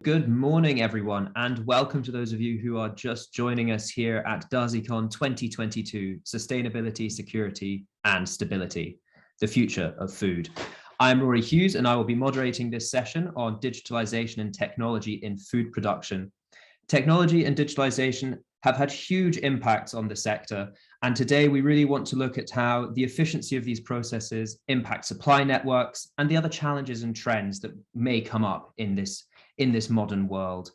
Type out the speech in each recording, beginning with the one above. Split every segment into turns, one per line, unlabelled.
Good morning, everyone, and welcome to those of you who are just joining us here at DASICON 2022, Sustainability, Security and Stability, the Future of Food. I'm Rory Hughes, and I will be moderating this session on digitalization and technology in food production. Technology and digitalization have had huge impacts on the sector, and today we really want to look at how the efficiency of these processes impact supply networks and the other challenges and trends that may come up in this modern world.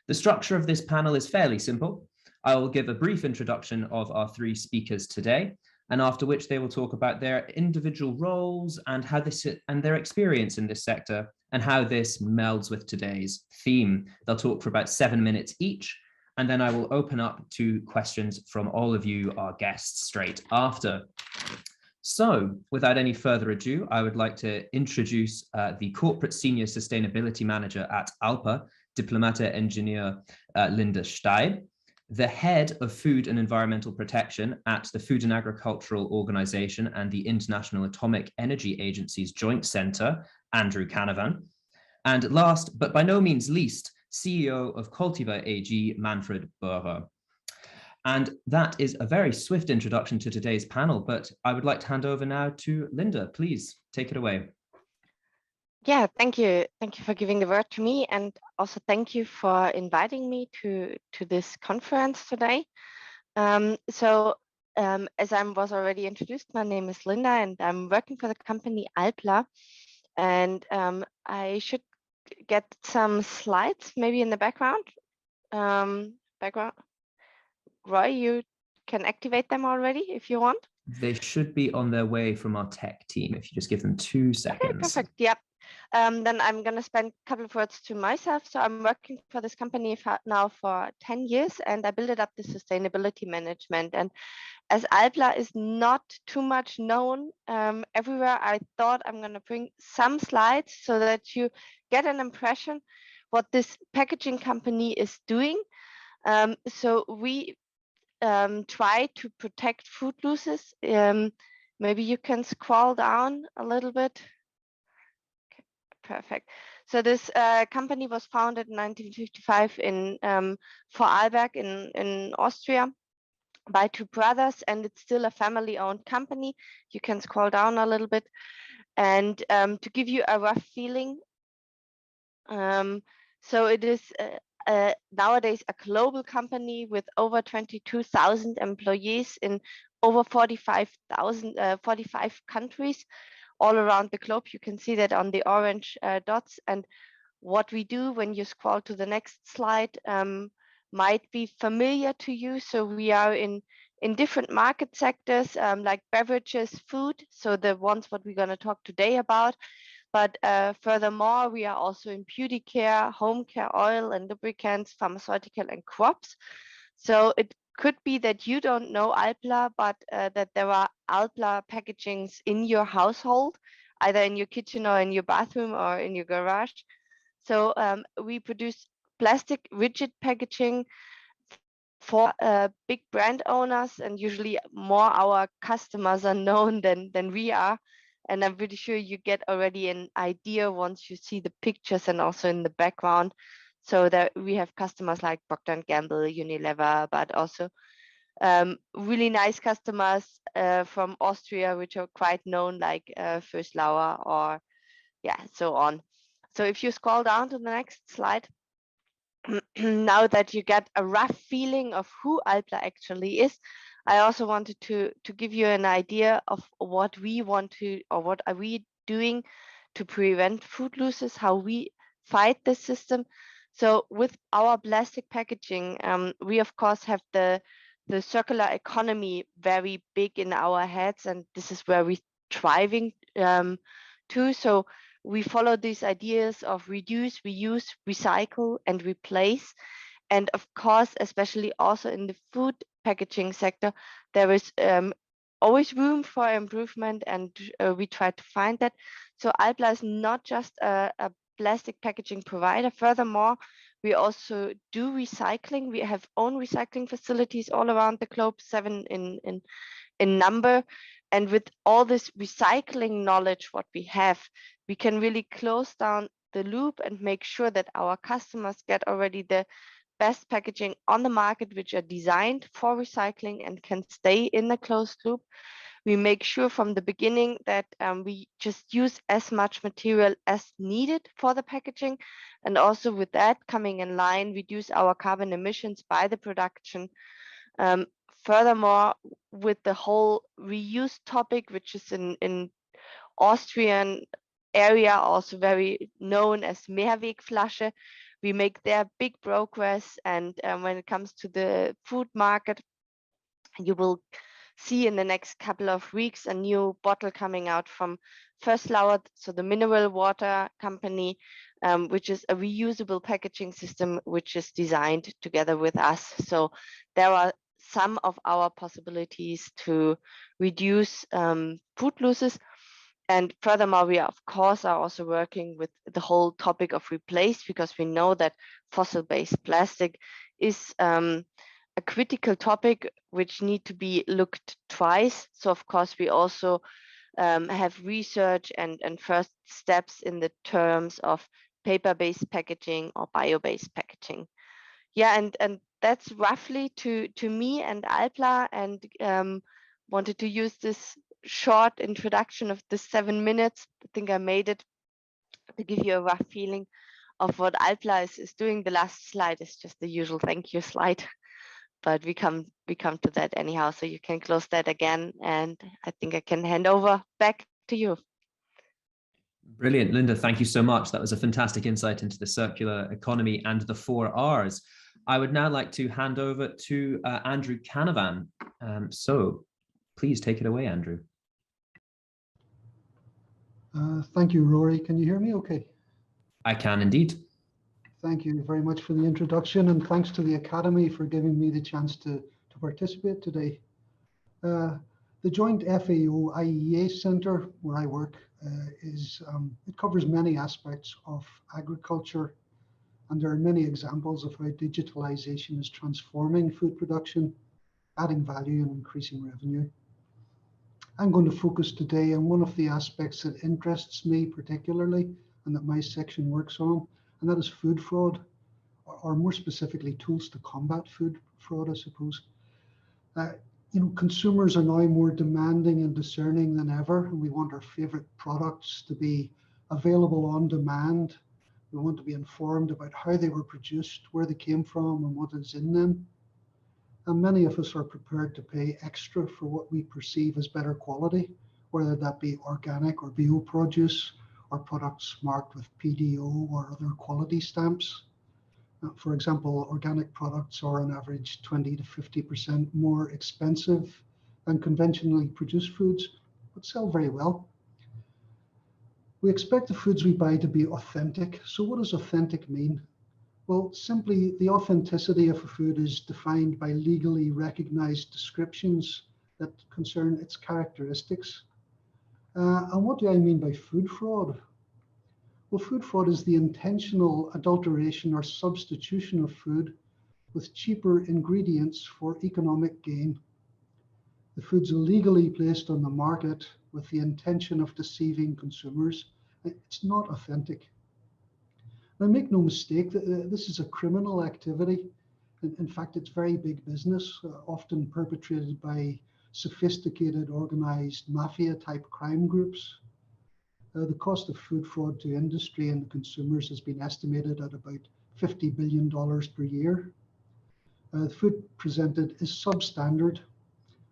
The structure of this panel is fairly simple. I will give a brief introduction of our three speakers today, and after which they will talk about their individual roles and how their experience in this sector and how this melds with today's theme. They'll talk for about 7 minutes each, and then I will open up to questions from all of you, our guests, straight after. So without any further ado, I would like to introduce the Corporate Senior Sustainability Manager at ALPLA, Diplomatische Engineer Linda Staib, the Head of Food and Environmental Protection at the Food and Agricultural Organization and the International Atomic Energy Agency's Joint Center, Andrew Cannavan, and last but by no means least, CEO of Koltiva AG, Manfred Borer. And that is a very swift introduction to today's panel, but I would like to hand over now to Linda. Please take it away.
Yeah, thank you. Thank you for giving the word to me, and also thank you for inviting me to this conference today. As I was already introduced, my name is Linda, and I'm working for the company ALPLA. And I should get some slides maybe in the background. Roy, you can activate them already if you want.
They should be on their way from our tech team if you just give them 2 seconds.
Okay, perfect. Yep. Then I'm going to spend a couple of words to myself. So I'm working for this company now for 10 years, and I built up the sustainability management. And as ALPLA is not too much known everywhere, I thought I'm going to bring some slides so that you get an impression what this packaging company is doing. So we try to protect food losses. Maybe you can scroll down a little bit. Okay, perfect. So this company was founded in 1955 in Vorarlberg in Austria by two brothers, and it's still a family-owned company. You can scroll down a little bit, and to give you a rough feeling, so it is nowadays a global company with over 22,000 employees in over 45 countries all around the globe. You can see that on the orange dots. And what we do, when you scroll to the next slide, might be familiar to you. So we are in different market sectors like beverages, food, so the ones what we're going to talk today about. But furthermore, we are also in beauty care, home care, oil and lubricants, pharmaceutical and crops. So it could be that you don't know ALPLA, but that there are ALPLA packagings in your household, either in your kitchen or in your bathroom or in your garage. So we produce plastic rigid packaging for big brand owners, and usually more our customers are known than we are. And I'm pretty sure you get already an idea once you see the pictures and also in the background. So that we have customers like Procter & Gamble, Unilever, but also really nice customers from Austria, which are quite known, like Föslauer or so on. So if you scroll down to the next slide, now that you get a rough feeling of who ALPLA actually is, I also wanted to give you an idea of what we want to, or what are we doing to prevent food losses, how we fight this system. So with our plastic packaging, we of course have the circular economy very big in our heads, and this is where we're striving to. So we follow these ideas of reduce, reuse, recycle, and replace. And of course, especially also in the food packaging sector, there is always room for improvement, and we try to find that. So ALPLA is not just a plastic packaging provider. Furthermore, we also do recycling. We have own recycling facilities all around the globe, 7 in number. And with all this recycling knowledge, what we have, we can really close down the loop and make sure that our customers get already the best packaging on the market, which are designed for recycling and can stay in the closed loop. We make sure from the beginning that we just use as much material as needed for the packaging. And also with that coming in line, reduce our carbon emissions by the production. Furthermore, with the whole reuse topic, which is in Austrian area also very known as Mehrwegflasche, we make there big progress. And when it comes to the food market, you will see in the next couple of weeks a new bottle coming out from Vöslauer, so the mineral water company, which is a reusable packaging system, which is designed together with us. So there are some of our possibilities to reduce food losses. And furthermore, we of course are also working with the whole topic of replace, because we know that fossil-based plastic is a critical topic which need to be looked twice. So of course we also have research and first steps in the terms of paper-based packaging or bio-based packaging. Yeah, and that's roughly to me and ALPLA, and wanted to use this short introduction of the 7 minutes. I think I made it to give you a rough feeling of what ALPLA is doing. The last slide is just the usual thank you slide, but we come to that anyhow, so you can close that again, and I think I can hand over back to you.
Brilliant, Linda, thank you so much. That was a fantastic insight into the circular economy and the 4 Rs. I would now like to hand over to Andrew Cannavan. So please take it away, Andrew.
Thank you, Rory. Can you hear me okay?
I can indeed.
Thank you very much for the introduction, and thanks to the Academy for giving me the chance to participate today. The joint FAO IAEA Centre, where I work, it covers many aspects of agriculture, and there are many examples of how digitalization is transforming food production, adding value and increasing revenue. I'm going to focus today on one of the aspects that interests me particularly and that my section works on, and that is food fraud, or more specifically, tools to combat food fraud, I suppose. Consumers are now more demanding and discerning than ever, and we want our favorite products to be available on demand. We want to be informed about how they were produced, where they came from, and what is in them. And many of us are prepared to pay extra for what we perceive as better quality, whether that be organic or bio produce, or products marked with PDO or other quality stamps. For example, organic products are on average 20 to 50% more expensive than conventionally produced foods, but sell very well. We expect the foods we buy to be authentic. So what does authentic mean? Well, simply the authenticity of a food is defined by legally recognized descriptions that concern its characteristics. And what do I mean by food fraud? Well, food fraud is the intentional adulteration or substitution of food with cheaper ingredients for economic gain. The food's illegally placed on the market with the intention of deceiving consumers. It's not authentic. Now, make no mistake, this is a criminal activity. In fact, it's very big business, often perpetrated by sophisticated, organized mafia-type crime groups. The cost of food fraud to industry and consumers has been estimated at about $50 billion per year. The food presented is substandard,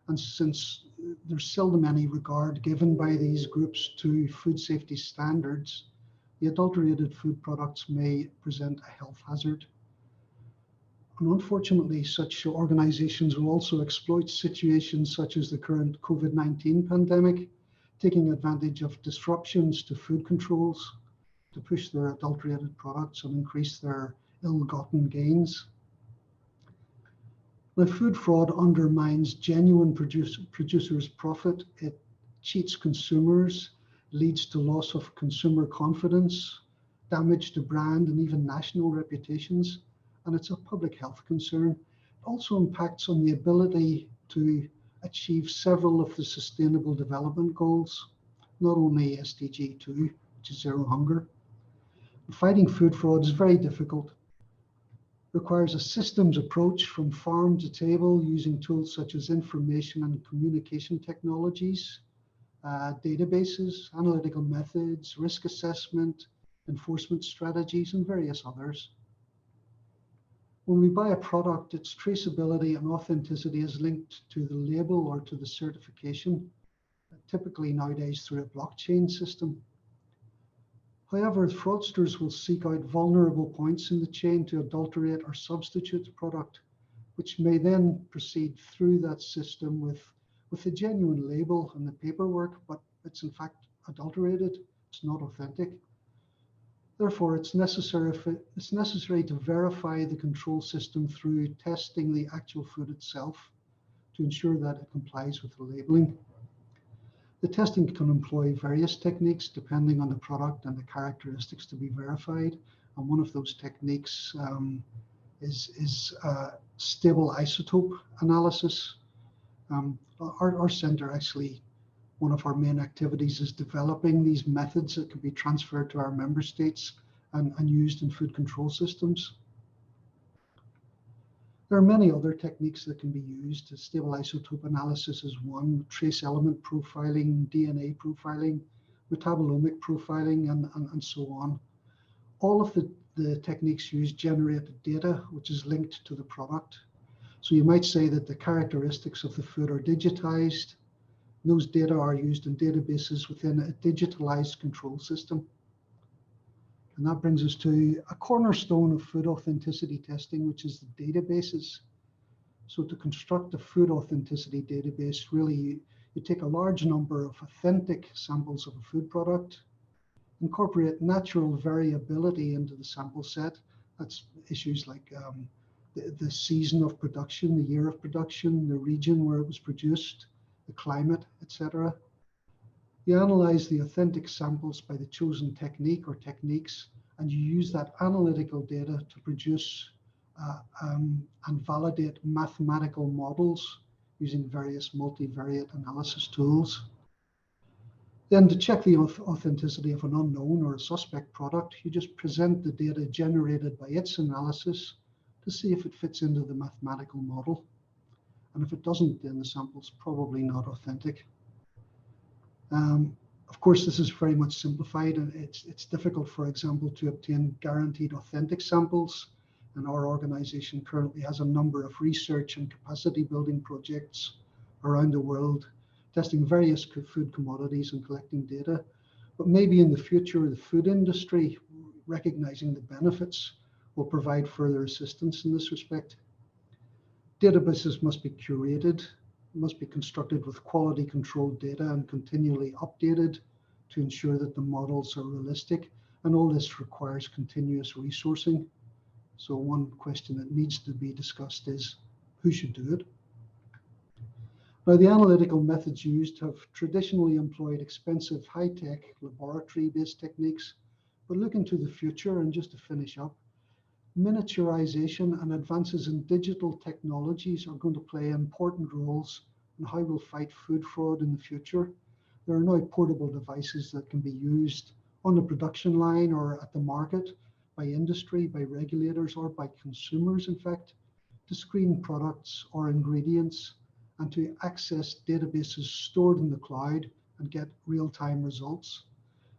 and since there's seldom any regard given by these groups to food safety standards, the adulterated food products may present a health hazard. And unfortunately, such organizations will also exploit situations such as the current COVID-19 pandemic, taking advantage of disruptions to food controls to push their adulterated products and increase their ill-gotten gains. Now, food fraud undermines genuine producers' profit. It cheats consumers, leads to loss of consumer confidence, damage to brand and even national reputations, and it's a public health concern. It also impacts on the ability to achieve several of the Sustainable Development Goals, not only SDG 2, which is zero hunger. Fighting food fraud is very difficult. It requires a systems approach from farm to table using tools such as information and communication technologies, databases, analytical methods, risk assessment, enforcement strategies, and various others. When we buy a product, its traceability and authenticity is linked to the label or to the certification, typically nowadays through a blockchain system. However, fraudsters will seek out vulnerable points in the chain to adulterate or substitute the product, which may then proceed through that system with a genuine label and the paperwork, but it's in fact adulterated, it's not authentic. Therefore, it's necessary to verify the control system through testing the actual food itself to ensure that it complies with the labeling. The testing can employ various techniques depending on the product and the characteristics to be verified. And one of those techniques is stable isotope analysis. Our center actually, one of our main activities is developing these methods that can be transferred to our member states and used in food control systems. There are many other techniques that can be used. Stable isotope analysis is one, trace element profiling, DNA profiling, metabolomic profiling, and so on. All of the techniques used generate data which is linked to the product. So you might say that the characteristics of the food are digitized. Those data are used in databases within a digitalized control system. And that brings us to a cornerstone of food authenticity testing, which is the databases. So to construct a food authenticity database, really, you take a large number of authentic samples of a food product, incorporate natural variability into the sample set. That's issues like the season of production, the year of production, the region where it was produced, the climate, etc. You analyze the authentic samples by the chosen technique or techniques, and you use that analytical data to produce and validate mathematical models using various multivariate analysis tools. Then to check the authenticity of an unknown or a suspect product, you just present the data generated by its analysis to see if it fits into the mathematical model. And if it doesn't, then the sample's probably not authentic. Of course, this is very much simplified, and it's difficult, for example, to obtain guaranteed authentic samples. And our organization currently has a number of research and capacity building projects around the world, testing various food commodities and collecting data. But maybe in the future, the food industry, recognizing the benefits, will provide further assistance in this respect. Databases must be curated, must be constructed with quality controlled data and continually updated to ensure that the models are realistic. And all this requires continuous resourcing. So one question that needs to be discussed is who should do it? Now, the analytical methods used have traditionally employed expensive high-tech laboratory-based techniques, but looking to the future, and just to finish up, miniaturization and advances in digital technologies are going to play important roles in how we'll fight food fraud in the future. There are now portable devices that can be used on the production line or at the market by industry, by regulators, or by consumers, in fact, to screen products or ingredients and to access databases stored in the cloud and get real-time results.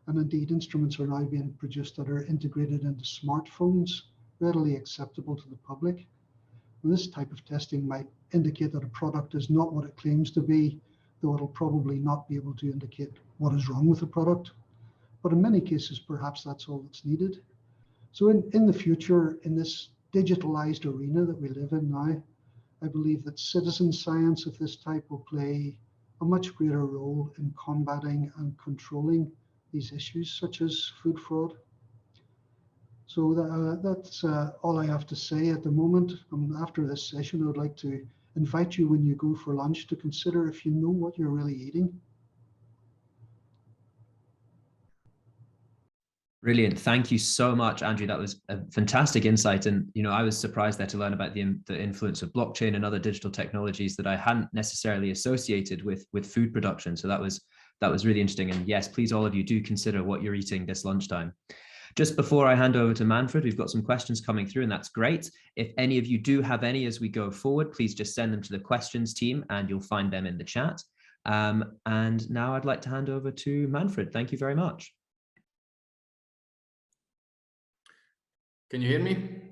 And indeed, instruments are now being produced that are integrated into smartphones, readily acceptable to the public. And this type of testing might indicate that a product is not what it claims to be, though it'll probably not be able to indicate what is wrong with the product. But in many cases, perhaps that's all that's needed. So in the future, in this digitalized arena that we live in now, I believe that citizen science of this type will play a much greater role in combating and controlling these issues, such as food fraud. So that's all I have to say at the moment. After this session, I would like to invite you, when you go for lunch, to consider if you know what you're really eating.
Brilliant. Thank you so much, Andrew. That was a fantastic insight. And, you know, I was surprised there to learn about the influence of blockchain and other digital technologies that I hadn't necessarily associated with food production. So that was really interesting. And yes, please, all of you, do consider what you're eating this lunchtime. Just before I hand over to Manfred, we've got some questions coming through, and that's great. If any of you do have any as we go forward, please just send them to the questions team and you'll find them in the chat. And now I'd like to hand over to Manfred. Thank you very much.
Can you hear me?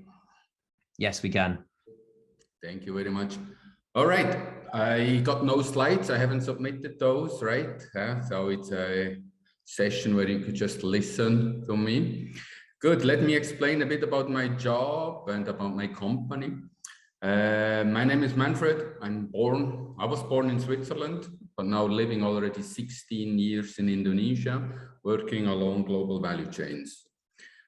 Yes, we can.
Thank you very much. All right, I got no slides. I haven't submitted those, right? So it's a session where you could just listen to me. Good, let me explain a bit about my job and about my company. My name is Manfred. I was born in Switzerland, but now living already 16 years in Indonesia, working along global value chains.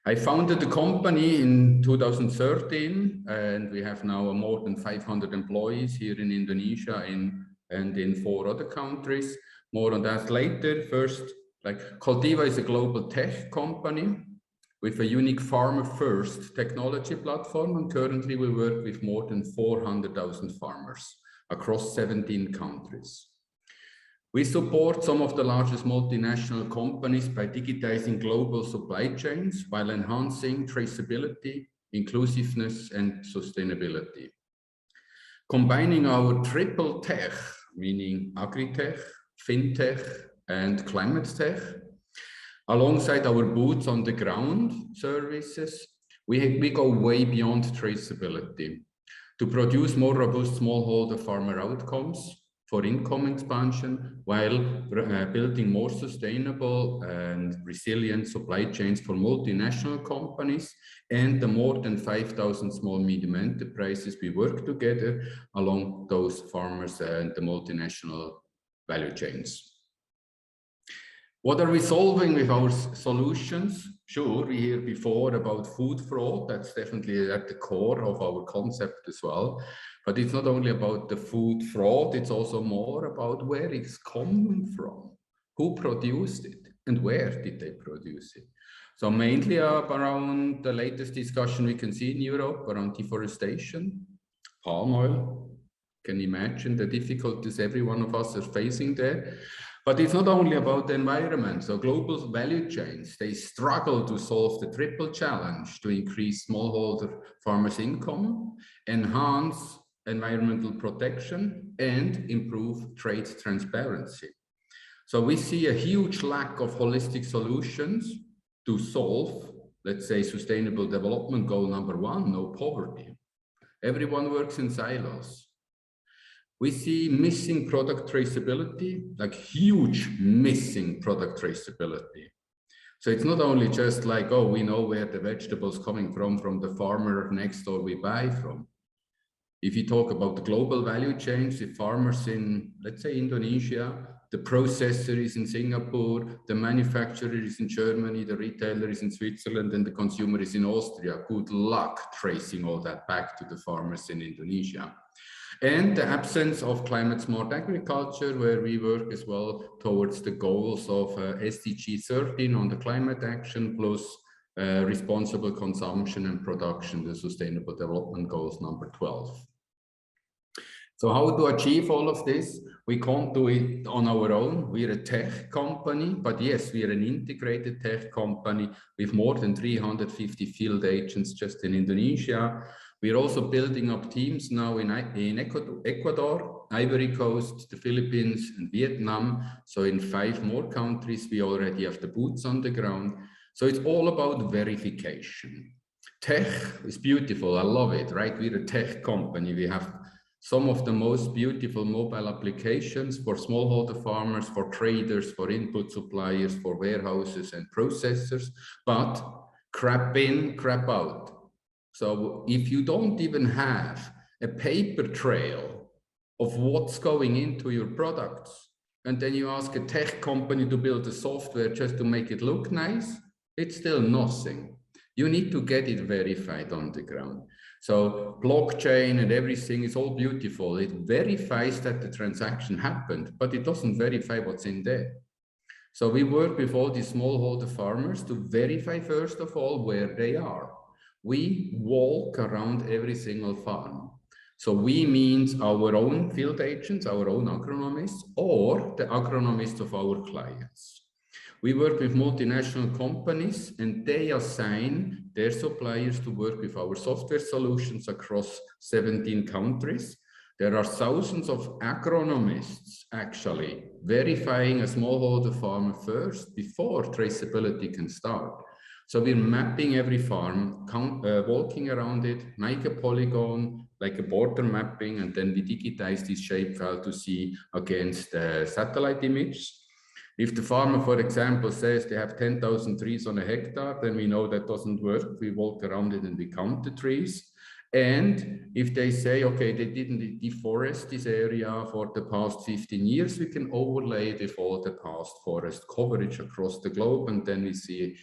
I founded the company in 2013, and we have now more than 500 employees here in Indonesia and in 4 other countries. More on that later. First, Koltiva is a global tech company with a unique farmer-first technology platform, and currently we work with more than 400,000 farmers across 17 countries. We support some of the largest multinational companies by digitizing global supply chains while enhancing traceability, inclusiveness, and sustainability. Combining our triple tech, meaning agri-tech, fintech, and climate tech, alongside our boots on the ground services, we go way beyond traceability to produce more robust smallholder farmer outcomes for income expansion, while building more sustainable and resilient supply chains for multinational companies and the more than 5,000 small medium enterprises we work together along those farmers and the multinational value chains. What are we solving with our solutions? Sure, we hear before about food fraud. That's definitely at the core of our concept as well. But it's not only about the food fraud, it's also more about where it's coming from, who produced it, and where did they produce it. So mainly around the latest discussion we can see in Europe around deforestation, palm oil. Can you imagine the difficulties every one of us are facing there? But it's not only about the environment. So global value chains, they struggle to solve the triple challenge to increase smallholder farmers' income, enhance environmental protection, and improve trade transparency. So we see a huge lack of holistic solutions to solve, let's say, sustainable development goal number 1, no poverty. Everyone works in silos. We see missing product traceability, like huge missing product traceability. So it's not only just like, oh, we know where the vegetables coming from the farmer next door we buy from. If you talk about the global value chains, the farmers in, let's say, Indonesia, the processor is in Singapore, the manufacturer is in Germany, the retailer is in Switzerland, and the consumer is in Austria. Good luck tracing all that back to the farmers in Indonesia. And the absence of climate smart agriculture, where we work as well towards the goals of SDG 13 on the climate action, plus responsible consumption and production, the sustainable development goals number 12. So how to achieve all of this? We can't do it on our own. We're a tech company, but yes, we are an integrated tech company with more than 350 field agents just in Indonesia. We're also building up teams now in Ecuador, Ivory Coast, the Philippines, and Vietnam. So in 5 more countries, we already have the boots on the ground. So it's all about verification. Tech is beautiful. I love it, right? We're a tech company. We have some of the most beautiful mobile applications for smallholder farmers, for traders, for input suppliers, for warehouses and processors, but crap in, crap out. So if you don't even have a paper trail of what's going into your products, and then you ask a tech company to build a software just to make it look nice, it's still nothing. You need to get it verified on the ground. So blockchain and everything is all beautiful. It verifies that the transaction happened, but it doesn't verify what's in there. So we work with all these smallholder farmers to verify, first of all, where they are. We walk around every single farm. So we means our own field agents, our own agronomists, or the agronomists of our clients. We work with multinational companies and they assign their suppliers to work with our software solutions across 17 countries. There are thousands of agronomists actually verifying a smallholder farmer first before traceability can start. So we're mapping every farm, walking around it, make a polygon, like a border mapping, and then we digitize this shapefile to see against the satellite image. If the farmer, for example, says they have 10,000 trees on a hectare, then we know that doesn't work. We walk around it and we count the trees. And if they say, okay, they didn't deforest this area for the past 15 years, we can overlay it with all the past forest coverage across the globe, and then we see,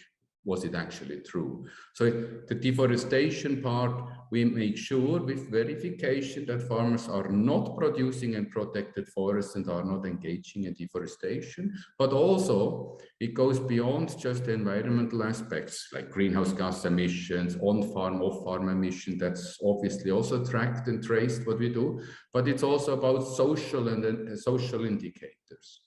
was it actually true? So the deforestation part, we make sure with verification that farmers are not producing in protected forests and are not engaging in deforestation, but also it goes beyond just the environmental aspects like greenhouse gas emissions, on-farm, off-farm emission. That's obviously also tracked and traced what we do, but it's also about social and social indicators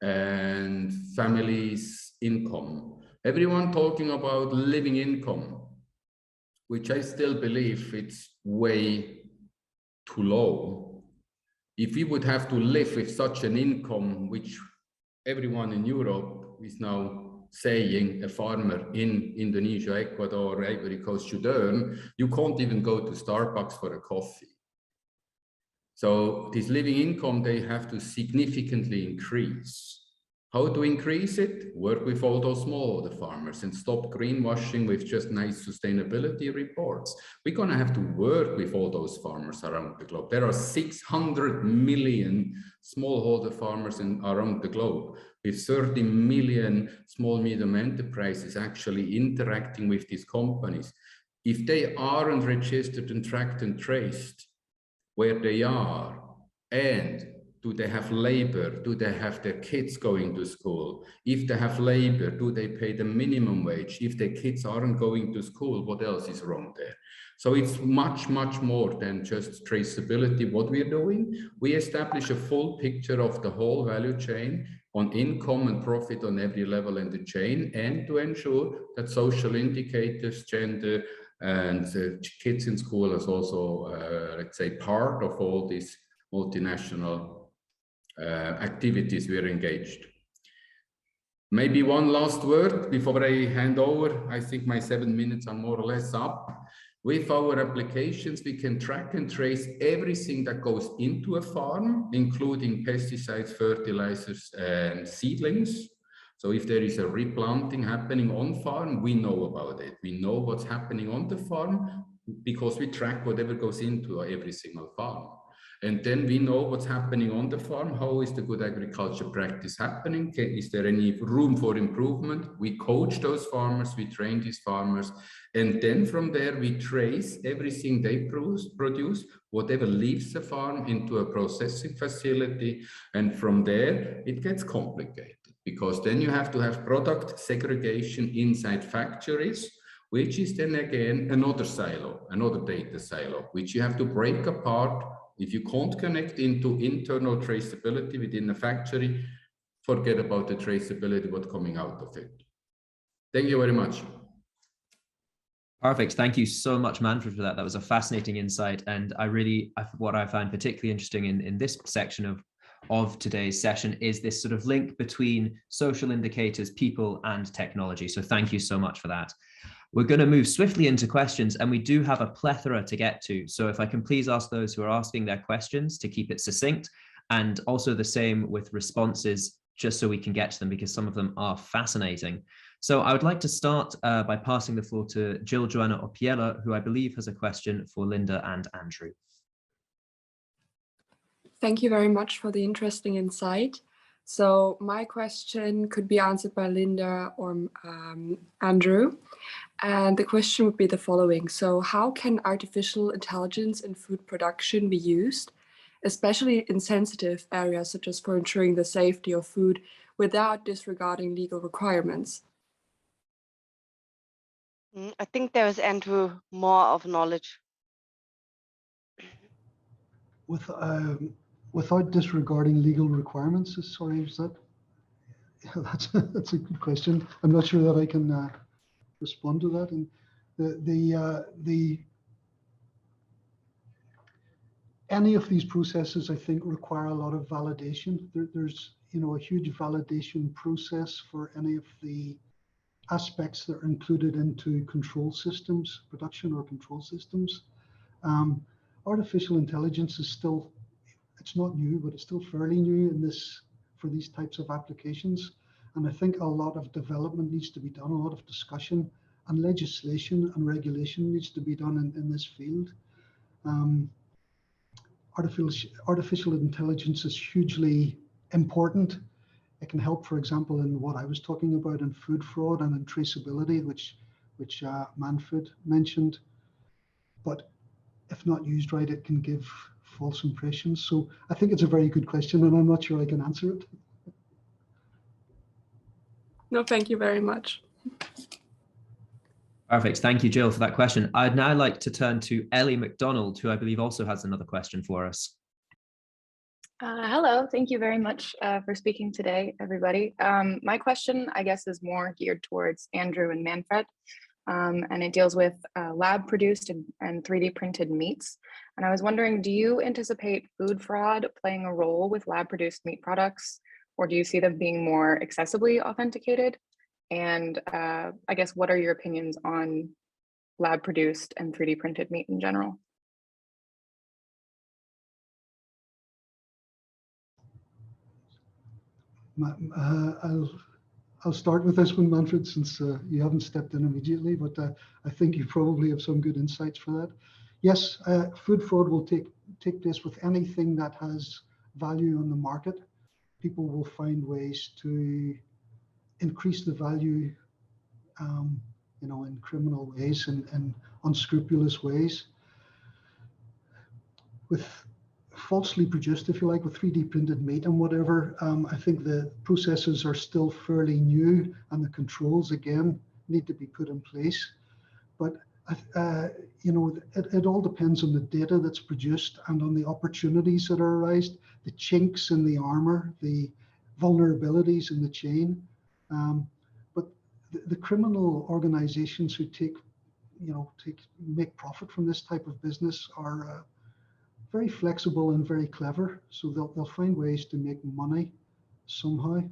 and families' income. Everyone talking about living income, which I still believe it's way too low. If we would have to live with such an income, which everyone in Europe is now saying a farmer in Indonesia, Ecuador, Ivory Coast should earn, you can't even go to Starbucks for a coffee. So this living income, they have to significantly increase. How to increase it? Work with all those smallholder farmers and stop greenwashing with just nice sustainability reports. We're going to have to work with all those farmers around the globe. There are 600 million smallholder farmers around the globe, with 30 million small medium enterprises actually interacting with these companies. If they aren't registered and tracked and traced where they are, and do they have labor? Do they have their kids going to school? If they have labor, do they pay the minimum wage? If their kids aren't going to school, what else is wrong there? So it's much, much more than just traceability. What we're doing, we establish a full picture of the whole value chain on income and profit on every level in the chain, and to ensure that social indicators, gender, and kids in school is also, let's say, part of all these multinational activities we are engaged. Maybe one last word before I hand over. I think my 7 minutes are more or less up. With our applications, we can track and trace everything that goes into a farm, including pesticides, fertilizers, and seedlings. So if there is a replanting happening on farm, we know about it. We know what's happening on the farm because we track whatever goes into every single farm. And then we know what's happening on the farm. How is the good agriculture practice happening? Is there any room for improvement? We coach those farmers, we train these farmers. And then from there, we trace everything they produce, whatever leaves the farm, into a processing facility. And from there, it gets complicated because then you have to have product segregation inside factories, which is then again another silo, another data silo, which you have to break apart. If you can't connect into internal traceability within a factory, forget about the traceability, what's coming out of it. Thank you very much.
Perfect. Thank you so much, Manfred, for that. That was a fascinating insight. And what I find particularly interesting in this section of today's session is this sort of link between social indicators, people, and technology. So thank you so much for that. We're going to move swiftly into questions, and we do have a plethora to get to. So if I can please ask those who are asking their questions to keep it succinct, and also the same with responses, just so we can get to them, because some of them are fascinating. So I would like to start by passing the floor to Jill Joanna Opiella, who I believe has a question for Linda and Andrew.
Thank you very much for the interesting insight. So my question could be answered by Linda or Andrew. And the question would be the following. So how can artificial intelligence in food production be used, especially in sensitive areas, such as for ensuring the safety of food without disregarding legal requirements?
I think there is, Andrew, more of knowledge.
Without disregarding legal requirements, sorry, is that? That's a good question. I'm not sure that I can respond to that. And any of these processes, I think, require a lot of validation. There's a huge validation process for any of the aspects that are included into control systems, production or control systems. Artificial intelligence is still, it's not new, but it's still fairly new in this, for these types of applications. And I think a lot of development needs to be done, a lot of discussion and legislation and regulation needs to be done in this field. Artificial intelligence is hugely important. It can help, for example, in what I was talking about in food fraud and in traceability, which Manfred mentioned. But if not used right, it can give false impressions. So I think it's a very good question, and I'm not sure I can answer it.
No, thank you very much.
Perfect. Thank you, Jill, for that question. I'd now like to turn to Ellie McDonald, who I believe also has another question for us.
Hello, thank you very much for speaking today, everybody. My question, I guess, is more geared towards Andrew and Manfred, and it deals with lab-produced and 3D printed meats. And I was wondering, do you anticipate food fraud playing a role with lab-produced meat products, or do you see them being more accessibly authenticated? And I guess, what are your opinions on lab-produced and 3D printed meat in general?
I'll start with this one, Manfred, since you haven't stepped in immediately, but I think you probably have some good insights for that. Yes, food fraud will take place with anything that has value on the market. People will find ways to increase the value, in criminal ways and unscrupulous ways. With falsely produced, if you like, with 3D printed meat and whatever, I think the processes are still fairly new and the controls, again, need to be put in place. But, it all depends on the data that's produced and on the opportunities that are arised, the chinks in the armor, the vulnerabilities in the chain. But the criminal organizations who make profit from this type of business are very flexible and very clever, so they'll find ways to make money somehow.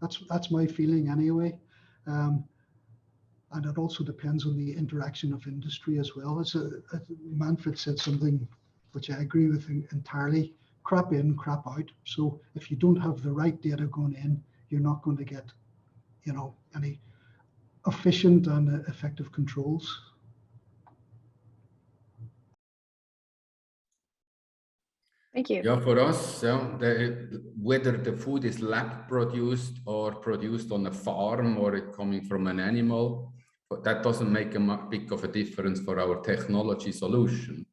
That's my feeling anyway. And it also depends on the interaction of industry as well. As Manfred said something which I agree with entirely: crap in, crap out. So if you don't have the right data going in, you're not going to get, any efficient and effective controls.
Thank you.
Yeah, for us, whether the food is lab produced or produced on a farm or it coming from an animal, but that doesn't make a big of a difference for our technology solution.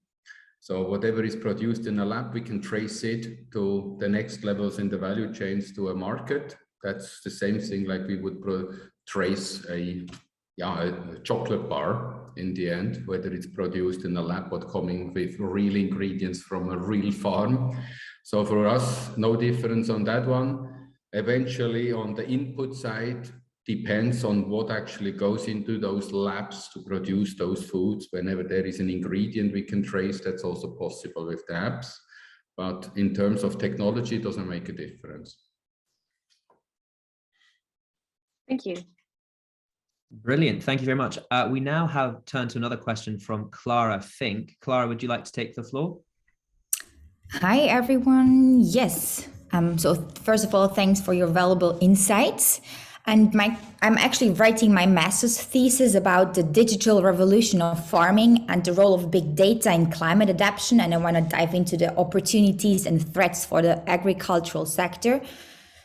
So whatever is produced in a lab, we can trace it to the next levels in the value chains to a market. That's the same thing like we would trace a chocolate bar in the end, whether it's produced in a lab or coming with real ingredients from a real farm. So for us, no difference on that one. Eventually on the input side, depends on what actually goes into those labs to produce those foods. Whenever there is an ingredient we can trace, that's also possible with the apps. But in terms of technology, it doesn't make a difference.
Thank you.
Brilliant. Thank you very much. We now have turned to another question from Clara Fink. Clara, would you like to take the floor?
Hi, everyone. Yes. So first of all, thanks for your valuable insights. And I'm actually writing my master's thesis about the digital revolution of farming and the role of big data in climate adaptation. And I want to dive into the opportunities and threats for the agricultural sector.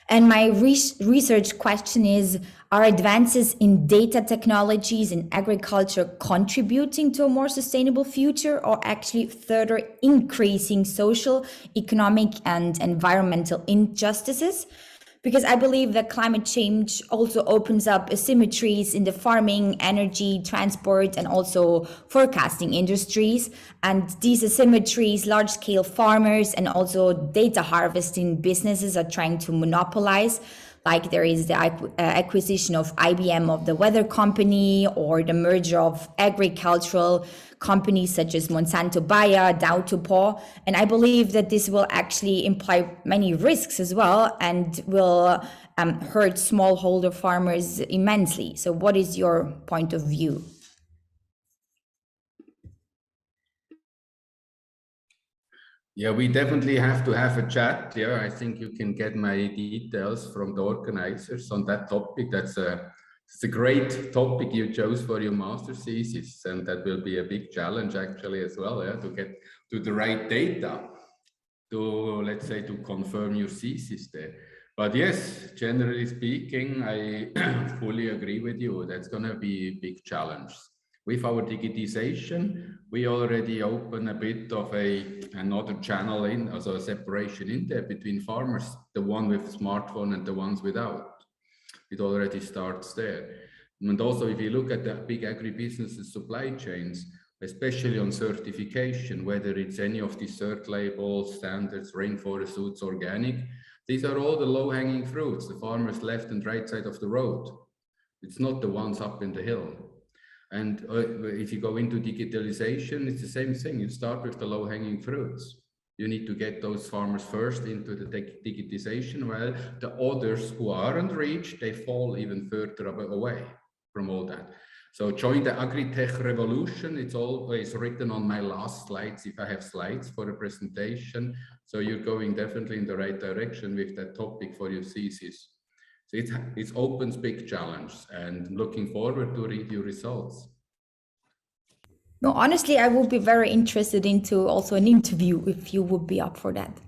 And my research question is, are advances in data technologies in agriculture contributing to a more sustainable future, or actually further increasing social, economic, and environmental injustices? because I believe that climate change also opens up asymmetries in the farming, energy, transport, and also forecasting industries. And these asymmetries, large-scale farmers and also data harvesting businesses are trying to monopolize. Like there is the acquisition of IBM of the weather company, or the merger of agricultural companies such as Monsanto Bayer, Dow DuPont. And I believe that this will actually imply many risks as well, and will hurt smallholder farmers immensely. So what is your point of view?
Yeah, we definitely have to have a chat. Yeah, I think you can get my details from the organizers on that topic. It's a great topic you chose for your master thesis, and that will be a big challenge actually as well, yeah, to get to the right data to, let's say, to confirm your thesis there. But yes, generally speaking, I fully agree with you. That's going to be a big challenge. With our digitization, we already open a bit of another channel in, also a separation in there between farmers, the one with smartphone and the ones without. It already starts there. And also, if you look at the big agribusinesses supply chains, especially on certification, whether it's any of these cert labels, standards, rainforest suits, organic, these are all the low-hanging fruits, the farmers left and right side of the road. It's not the ones up in the hill. And if you go into digitalization, it's the same thing. You start with the low-hanging fruits. You need to get those farmers first into the digitization, while the others who aren't reached, they fall even further away from all that. So join the agri-tech revolution. It's always written on my last slides, if I have slides for a presentation. So you're going definitely in the right direction with that topic for your thesis. So it opens big challenge, and looking forward to read your results.
No, honestly, I would be very interested into also an interview if you would be up for that.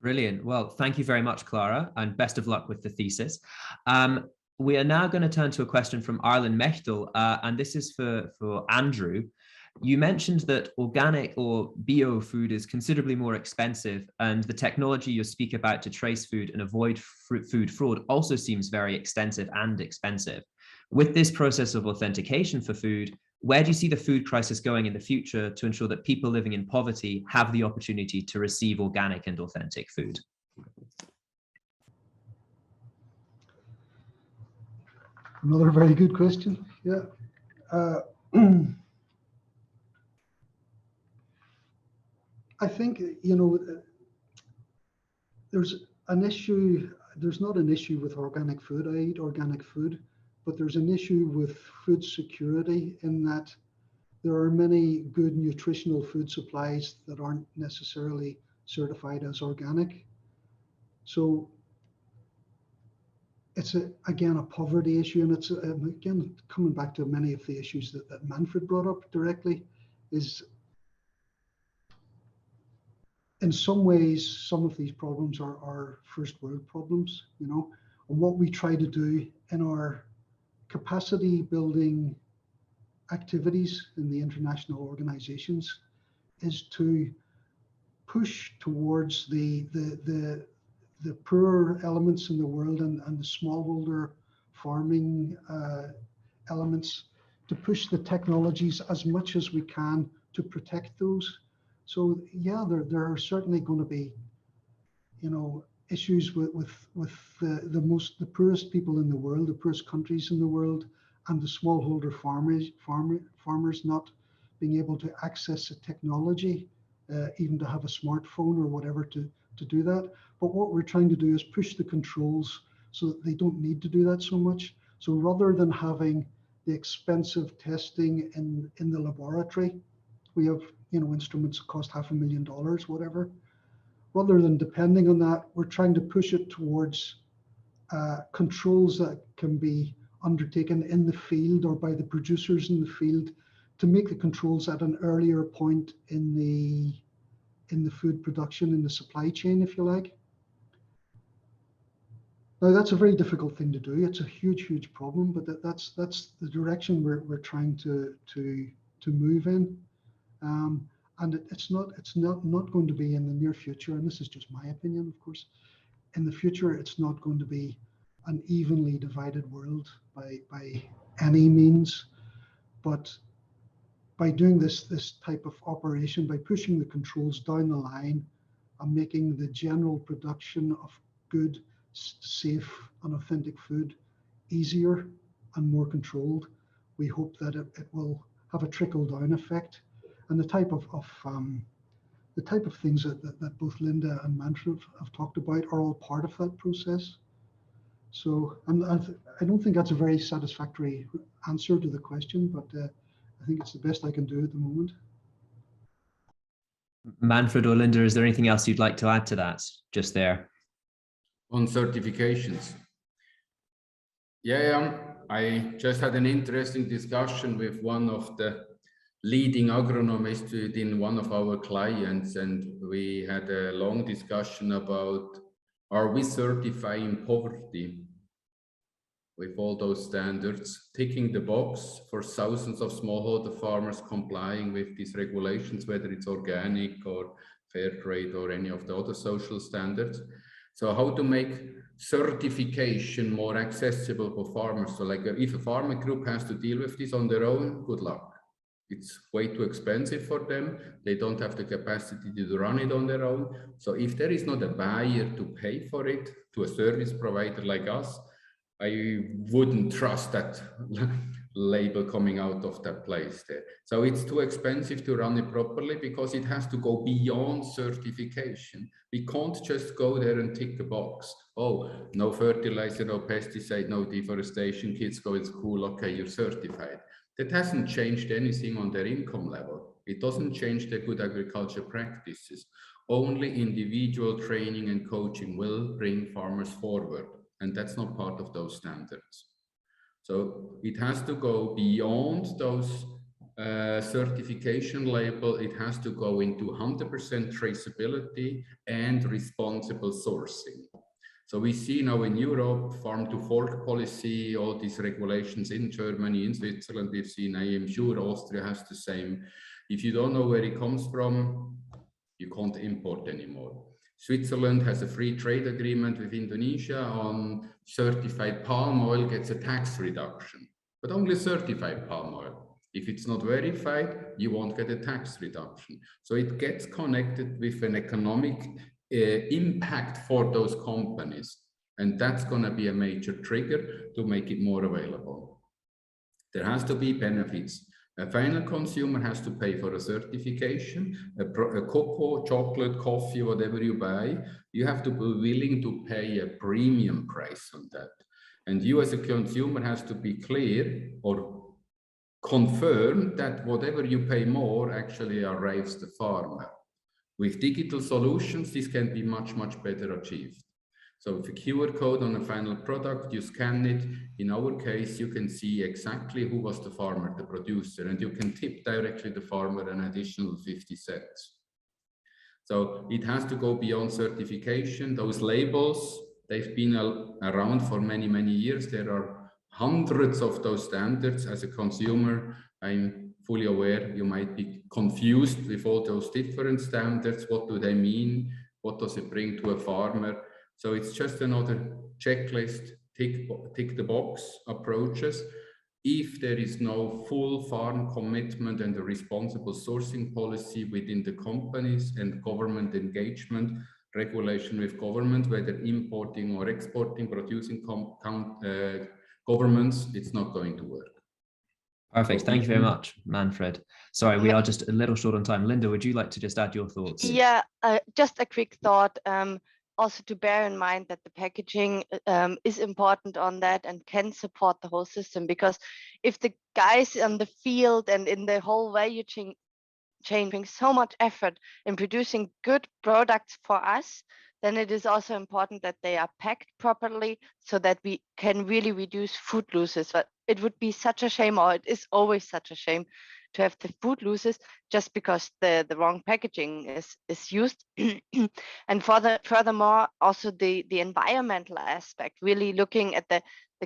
Brilliant. Well, thank you very much, Clara, and best of luck with the thesis. We are now going to turn to a question from Arlen Mechtel, and this is for Andrew. You mentioned that organic or bio food is considerably more expensive, and the technology you speak about to trace food and avoid food fraud also seems very extensive and expensive. With this process of authentication for food, where do you see the food crisis going in the future to ensure that people living in poverty have the opportunity to receive organic and authentic food?
Another very good question. Yeah. I think, you know, there's an issue, there's not an issue with organic food. I eat organic food, but there's an issue with food security in that there are many good nutritional food supplies that aren't necessarily certified as organic. So it's again a poverty issue, and it's again coming back to many of the issues that Manfred brought up directly, is in some ways, some of these problems are first world problems, you know, and what we try to do in our capacity building activities in the international organizations is to push towards the poorer elements in the world and the smallholder farming elements, to push the technologies as much as we can to protect those. So yeah, there are certainly going to be, you know, issues with the poorest people in the world, the poorest countries in the world, and the smallholder farmers not being able to access the technology, even to have a smartphone or whatever to do that. But what we're trying to do is push the controls so that they don't need to do that so much. So rather than having the expensive testing in the laboratory, we have, you know, instruments that cost $500,000, whatever. Rather than depending on that, we're trying to push it towards controls that can be undertaken in the field or by the producers in the field to make the controls at an earlier point in the food production, in the supply chain, if you like. Now that's a very difficult thing to do. It's a huge problem, but that's the direction we're trying to move in. And it's not going to be in the near future, and this is just my opinion, of course. In the future, it's not going to be an evenly divided world by any means, but by doing this type of operation, by pushing the controls down the line and making the general production of good, safe and authentic food easier and more controlled, we hope that it will have a trickle-down effect. And the type of things that both Linda and Manfred have talked about are all part of that process. So I don't think that's a very satisfactory answer to the question, but I think it's the best I can do at the moment.
Manfred or Linda, is there anything else you'd like to add to that just there?
On certifications. Yeah, I just had an interesting discussion with one of the leading agronomists within one of our clients, and we had a long discussion about, are we certifying poverty with all those standards, ticking the box for thousands of smallholder farmers complying with these regulations, whether it's organic or fair trade or any of the other social standards. So how to make certification more accessible for farmers? So like if a farmer group has to deal with this on their own, good luck. It's way too expensive for them. They don't have the capacity to run it on their own. So if there is not a buyer to pay for it to a service provider like us, I wouldn't trust that label coming out of that place there. So it's too expensive to run it properly because it has to go beyond certification. We can't just go there and tick a box. Oh, no fertilizer, no pesticide, no deforestation, kids go to school, okay, you're certified. That hasn't changed anything on their income level. It doesn't change their good agriculture practices. Only individual training and coaching will bring farmers forward. And that's not part of those standards. So it has to go beyond those certification label. It has to go into 100% traceability and responsible sourcing. So we see now in Europe, farm to fork policy, all these regulations in Germany, in Switzerland, we've seen, I am sure Austria has the same. If you don't know where it comes from, you can't import anymore. Switzerland has a free trade agreement with Indonesia on certified palm oil gets a tax reduction, but only certified palm oil. If it's not verified, you won't get a tax reduction. So it gets connected with an economic impact for those companies. And that's going to be a major trigger to make it more available. There has to be benefits. A final consumer has to pay for a certification, a cocoa, chocolate, coffee, whatever you buy. You have to be willing to pay a premium price on that. And you as a consumer has to be clear or confirm that whatever you pay more actually arrives the farmer. With digital solutions, this can be much, much better achieved. So with a QR code on a final product, you scan it. In our case, you can see exactly who was the farmer, the producer, and you can tip directly the farmer an additional 50 cents. So it has to go beyond certification. Those labels, they've been around for many, many years. There are hundreds of those standards. As a consumer, I'm fully aware you might be confused with all those different standards. What do they mean? What does it bring to a farmer? So it's just another checklist, tick the box approaches. If there is no full farm commitment and a responsible sourcing policy within the companies and government engagement, regulation with government, whether importing or exporting, producing governments, it's not going to work.
Perfect. Thank you very much, Manfred. Sorry, we are just a little short on time. Linda, would you like to just add your thoughts?
Yeah, just a quick thought. Also to bear in mind that the packaging is important on that and can support the whole system, because if the guys on the field and in the whole value chain bring so much effort in producing good products for us, then it is also important that they are packed properly so that we can really reduce food losses. But it would be such a shame, or it is always such a shame, to have the food losses just because the wrong packaging is used. And furthermore, also the environmental aspect, really looking at the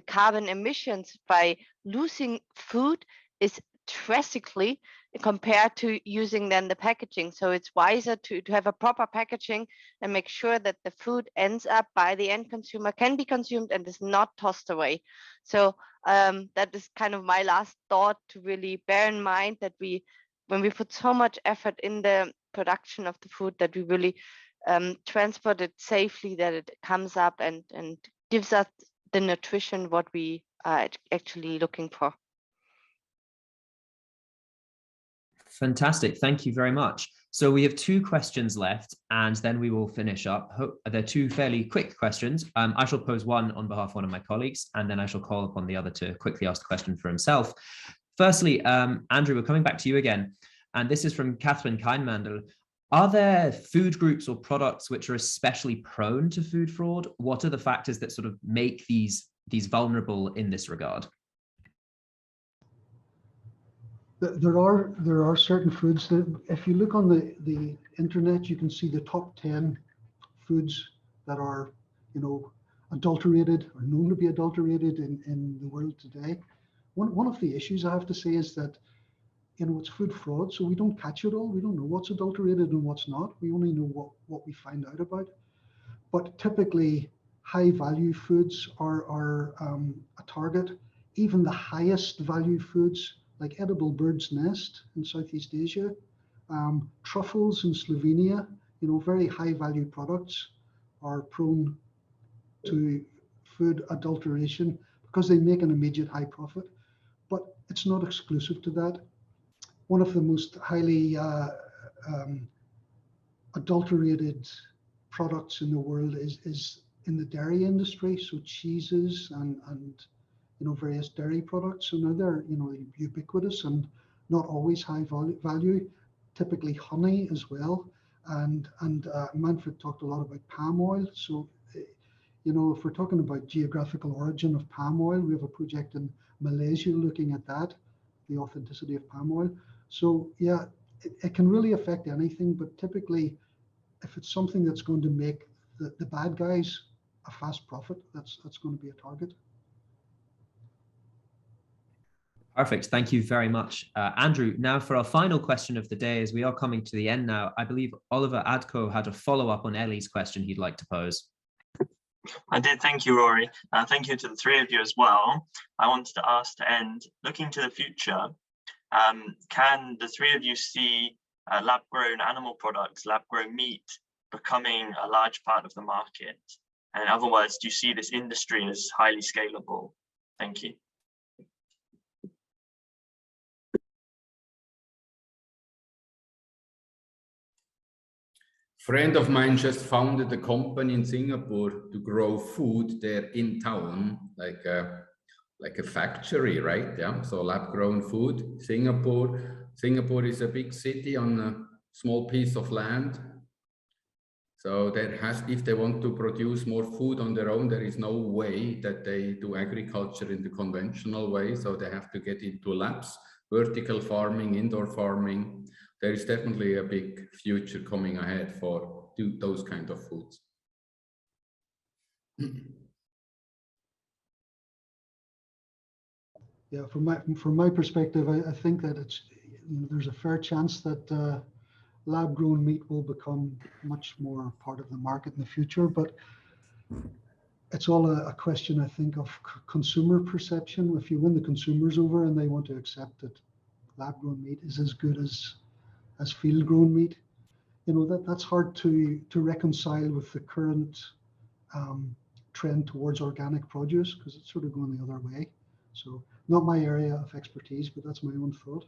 carbon emissions by losing food is drastically compared to using then the packaging. So it's wiser to have a proper packaging and make sure that the food ends up by the end consumer, can be consumed and is not tossed away. So that is kind of my last thought, to really bear in mind that when we put so much effort in the production of the food, that we really transport it safely, that it comes up and gives us the nutrition what we are actually looking for.
Fantastic. Thank you very much. So we have 2 questions left, and then we will finish up. They're 2 fairly quick questions. I shall pose one on behalf of one of my colleagues, and then I shall call upon the other to quickly ask the question for himself. Firstly, Andrew, we're coming back to you again. And this is from Catherine Keinmandel. Are there food groups or products which are especially prone to food fraud? What are the factors that sort of make these vulnerable in this regard?
There are certain foods that, if you look on the internet, you can see the top 10 foods that are, adulterated or known to be adulterated in the world today. One of the issues I have to say is that, it's food fraud, so we don't catch it all. We don't know what's adulterated and what's not. We only know what we find out about. But typically, high value foods are a target. Even the highest value foods, like edible bird's nest in Southeast Asia, truffles in Slovenia, very high value products are prone to food adulteration because they make an immediate high profit. But it's not exclusive to that. One of the most highly adulterated products in the world is in the dairy industry, so cheeses and various dairy products. So now they're ubiquitous and not always high value. Typically honey as well, and Manfred talked a lot about palm oil. So if we're talking about geographical origin of palm oil, we have a project in Malaysia looking at that, the authenticity of palm oil. So yeah, it can really affect anything, but typically, if it's something that's going to make the bad guys a fast profit, that's going to be a target.
Perfect. Thank you very much, Andrew. Now for our final question of the day, as we are coming to the end now, I believe Oliver Adko had a follow-up on Ellie's question he'd like to pose.
I did. Thank you, Rory. Thank you to the 3 of you as well. I wanted to ask to end, looking to the future, can the 3 of you see lab-grown animal products, lab-grown meat, becoming a large part of the market? And in other words, do you see this industry as highly scalable? Thank you.
Friend of mine just founded a company in Singapore to grow food there in town, like a factory, right? Yeah. So lab-grown food. Singapore is a big city on a small piece of land. So if they want to produce more food on their own, there is no way that they do agriculture in the conventional way. So they have to get into labs, vertical farming, indoor farming. There is definitely a big future coming ahead for those kind of foods.
Yeah, from my perspective, I think that it's there's a fair chance that lab-grown meat will become much more part of the market in the future, but it's all a question, I think, of consumer perception. If you win the consumers over and they want to accept that lab-grown meat is as good as field-grown meat, that's hard to reconcile with the current trend towards organic produce, because it's sort of going the other way. So not my area of expertise, but that's my own thought.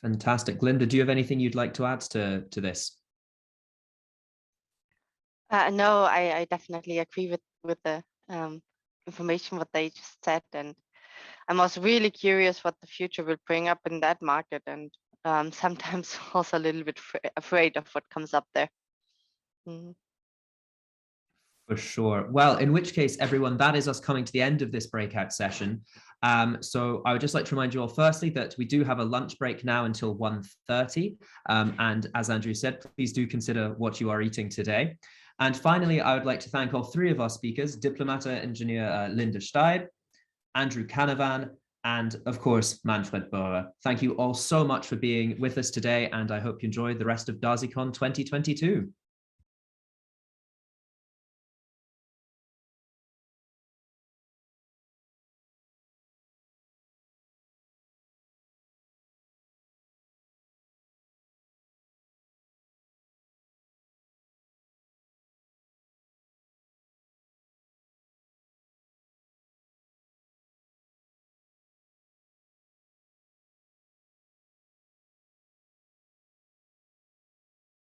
Fantastic. Linda, do you have anything you'd like to add to this?
No, I definitely agree with the information what they just said, and I'm also really curious what the future will bring up in that market, and sometimes also a little bit afraid of what comes up there.
For sure. Well, in which case, everyone, that is us coming to the end of this breakout session. So I would just like to remind you all, firstly, that we do have a lunch break now until 1:30. And as Andrew said, please do consider what you are eating today. And finally, I would like to thank all three of our speakers, Diplomata engineer Linda Staib, Andrew Cannavan, and of course, Manfred Borer. Thank you all so much for being with us today, and I hope you enjoyed the rest of DASICON 2022.